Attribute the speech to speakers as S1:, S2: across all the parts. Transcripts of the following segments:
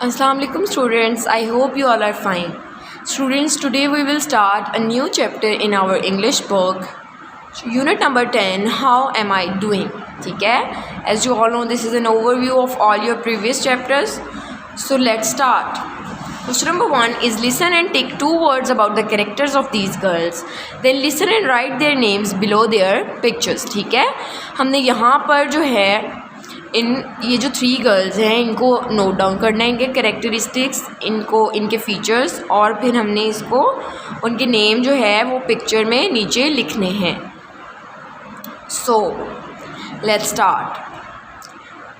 S1: Assalamu alaikum students, I hope you all are fine. Students, today we will start a new chapter in our English book, unit number 10, how am I doing? ठीक है, as you all know, this is an overview of all your previous chapters. So let's start. Question number 1 is listen and take 2 words about the characters of these girls. Then listen and write their names below their pictures. ठीक है, हमने यहाँ पर जो है ये जो 3 girls हैं इनको नोट डाउन करना है, इनके कैरेक्टरिस्टिक्स, इनको इनके फीचर्स, और फिर हमने इसको उनके नेम जो है वो पिक्चर में नीचे लिखने हैं. So let's start.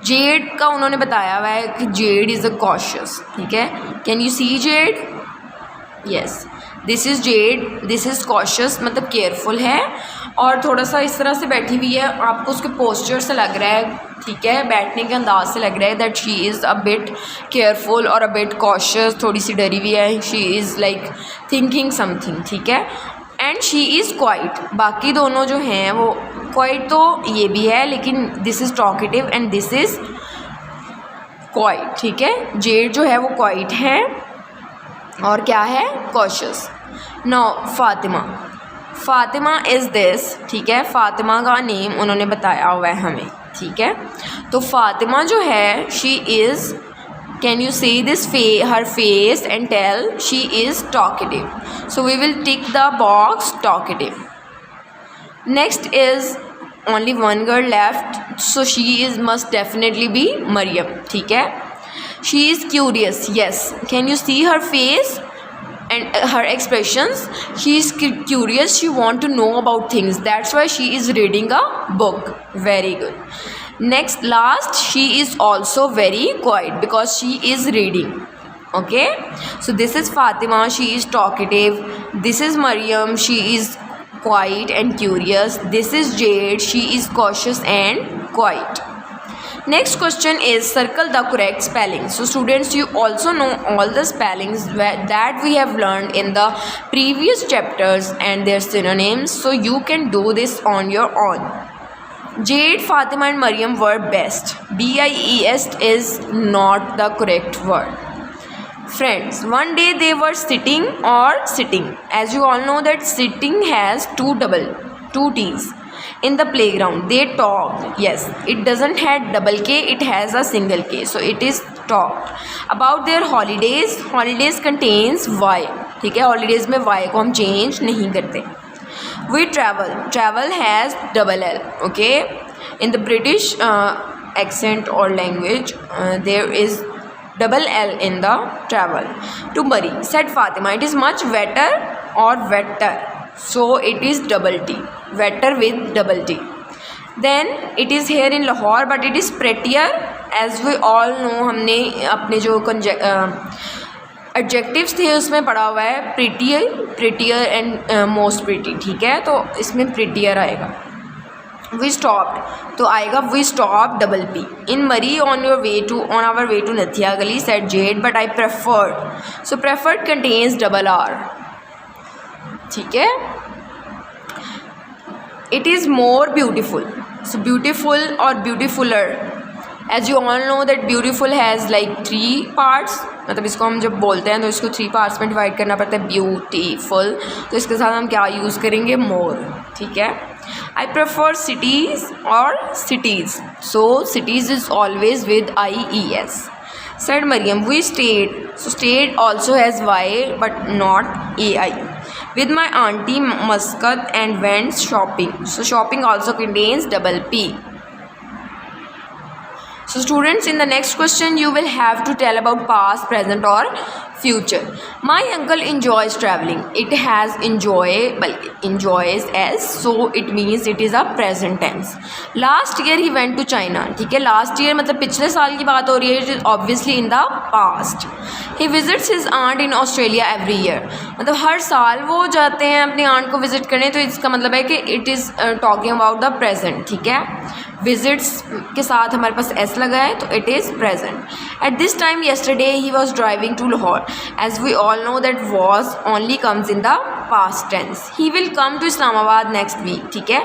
S1: जेड का उन्होंने बताया हुआ है कि जेड इज़ अ कॉशियस. ठीक है, can you see Jade? Yes, this is Jade, this is cautious, मतलब केयरफुल है और थोड़ा सा इस तरह से बैठी हुई है. आपको उसके पोस्चर से लग रहा है, ठीक है, बैठने के अंदाज से लग रहा है that she is a bit careful और अ बिट कॉशियस, थोड़ी सी डरी हुई है. She is like thinking something. ठीक है, एंड शी इज़ क्वाइट. बाकी दोनों जो हैं वो क्वाइट तो ये भी है, लेकिन this is talkative and this is quite. ठीक है, जेड जो है वो क्वाइट है और क्या है, cautious. Now Fatima is this. ठीक है, फातिमा का नेम उन्होंने बताया हुआ है हमें. ठीक है, तो फातिमा जो है she is, can you see this her face and tell she is talkative. So we will tick the box talkative. Next is only one girl left, so she is must definitely be Mariam. ठीक है, she is curious. Yes, can you see her face and her expressions? She is curious, she want to know about things, that's why she is reading a book. Very good. Next, last, she is also very quiet because she is reading. Okay, so this is Fatima, she is talkative. This is Maryam, she is quiet and curious. This is Jade, she is cautious and quiet. Next question is circle the correct spelling. So students, you also know all the spellings that we have learned in the previous chapters and their synonyms, so you can do this on your own. Jade, Fatima and Maryam were best. BIEST is not the correct word. Friends, one day they were sitting. As you all know that sitting has two T's. In the playground they talked. Yes, it doesn't have double K, it has a single K, so it is talked about their holidays. Holidays contains Y. ठीक है, holidays में Y को हम change नहीं करते. We travel has double L. Okay, in the British accent or language there is double L in the travel. To bury, said Fatima, it is much wetter or wetter, so it is double T, wetter with double T. Then it is here in Lahore, but it is prettier. As we all know, हमने अपने जो adjectives थे उसमें पढ़ा हुआ है prettier and most pretty. ठीक है, तो इसमें prettier आएगा. We stopped, तो आएगा we stopped double P. In Murray on our way to Nathia Gali, said Jade, but I preferred. So preferred contains double R. ठीक है, it is more beautiful. So beautiful or beautifuler, as you all know that beautiful has like 3 parts. मतलब इसको हम जब बोलते हैं तो इसको 3 parts में डिवाइड करना पड़ता है, beautiful. तो इसके साथ हम क्या यूज़ करेंगे, more. ठीक है, I prefer cities or cities, so cities is always with IES. Said Maryam, we stayed. So stayed also has Y but not AI. With my auntie Muscat and went shopping. So shopping also contains double P. So students, in the next question you will have to tell about past, present or future. My uncle enjoys traveling. It has enjoys as, so it means it is a present tense. Last year he went to China. ठीक है, last year मतलब पिछले साल की बात हो रही है, it is obviously in the past. He visits his aunt in Australia every year. मतलब हर साल वो जाते हैं अपनी आंट को विजिट करने, तो इसका मतलब है कि it is talking about the present. ठीक है, visits के साथ हमारे पास s लगा है तो it is present. At this time yesterday he was driving to Lahore. As we all know that was only comes in the past tense. He will come to Islamabad next week. ठीक है,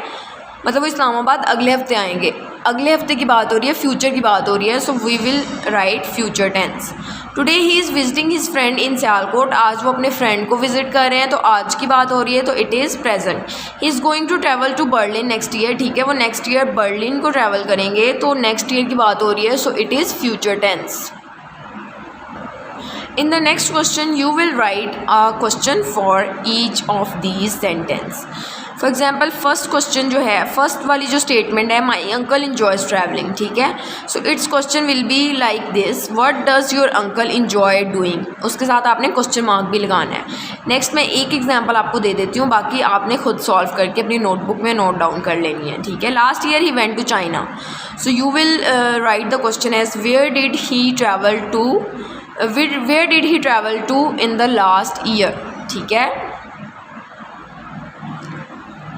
S1: मतलब वो इस्लामाबाद अगले हफ्ते आएंगे. अगले हफ्ते की बात हो रही है, फ्यूचर की बात हो रही है, so we will write future tense. Today he is visiting his friend in Sialkot, आज वो अपने फ्रेंड को विजिट कर रहे हैं, तो आज की बात हो रही है, तो it is present. He is going to travel to Berlin next year, ठीक है, वो नेक्स्ट ईयर बर्लिन को ट्रैवल करेंगे, तो नेक्स्ट ईयर की बात हो रही है, so it is future tense. In the next question, you will write a question for each of these sentence. For example, first question जो है, first वाली जो statement है, my uncle enjoys traveling, ठीक है, so its question will be like this, what does your uncle enjoy doing, उसके साथ आपने question mark भी लगाना है। नेक्स्ट मैं एक एग्जाम्पल आपको दे देती हूँ, बाकी आपने खुद सॉल्व करके अपनी नोटबुक में नोट डाउन कर लेनी है, ठीक है। Last year he went to China, so you will write the question as where did he travel to, where did he travel to in the last year, ठीक है।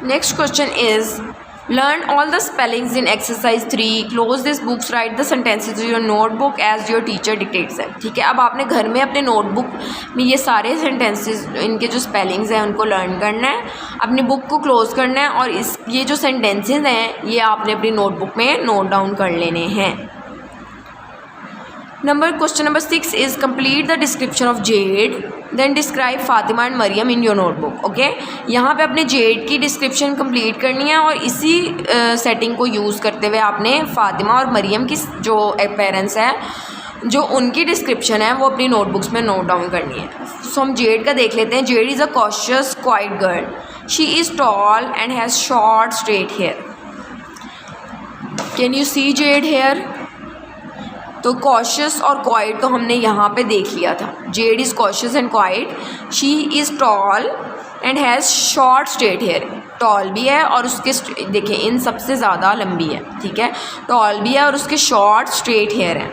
S1: Next question is learn all the spellings in exercise 3, close this books, write the sentences to your notebook as your teacher dictates them, ठीक है। अब आपने घर में अपने notebook में ये सारे सेंटेंसेस, इनके जो स्पेलिंग्स हैं उनको लर्न करना है, अपनी बुक को क्लोज करना है, और ये जो सेंटेंसेस हैं ये आपने अपनी नोटबुक में नोट डाउन कर लेने हैं। Question number 6 is complete the description of Jade, then describe Fatima and Maryam in your notebook, okay। यहाँ पे अपने Jade की डिस्क्रिप्शन कंप्लीट करनी है, और इसी सेटिंग को यूज़ करते हुए आपने फातिमा और मरियम की जो पेरेंट्स हैं, जो उनकी डिस्क्रिप्शन है वो अपनी नोटबुक्स में नोट डाउन करनी है। सो हम Jade का देख लेते हैं। Jade is a cautious quiet girl, she is tall and has short straight hair. Can you see Jade hair? तो कॉशियस और क्वाइट तो हमने यहाँ पे देख लिया था। Jade is cautious and quiet, she is tall and has short straight hair, tall भी है और उसके देखिए इन सबसे ज़्यादा लंबी है, ठीक है, टॉल भी है और उसके शॉर्ट स्ट्रेट हेयर हैं।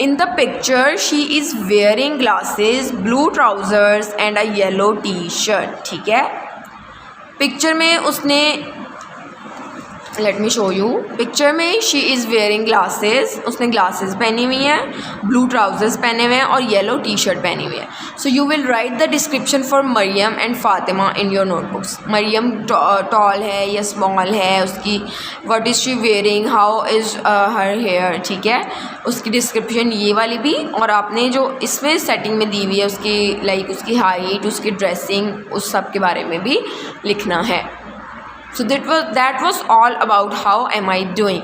S1: In the picture she is wearing glasses, blue trousers and a yellow T shirt, ठीक है। पिक्चर में उसने, let me show you, picture में शी इज़ वेयरिंग ग्लासेस, उसने ग्लासेस पहनी हुई हैं, ब्लू ट्राउजर्स पहने हुए हैं और येलो टी शर्ट पहनी हुई है। So you will write the description for Mariam and Fatima in your notebooks. Mariam tall है या स्मॉल है, उसकी what is she wearing, how is her hair, ठीक है, उसकी डिस्क्रिप्शन ये वाली भी, और आपने जो इसमें सेटिंग में दी हुई है उसकी लाइक उसकी हाइट, उसकी ड्रेसिंग, उस सब के बारे में भी लिखना है। So that was all about how am I doing.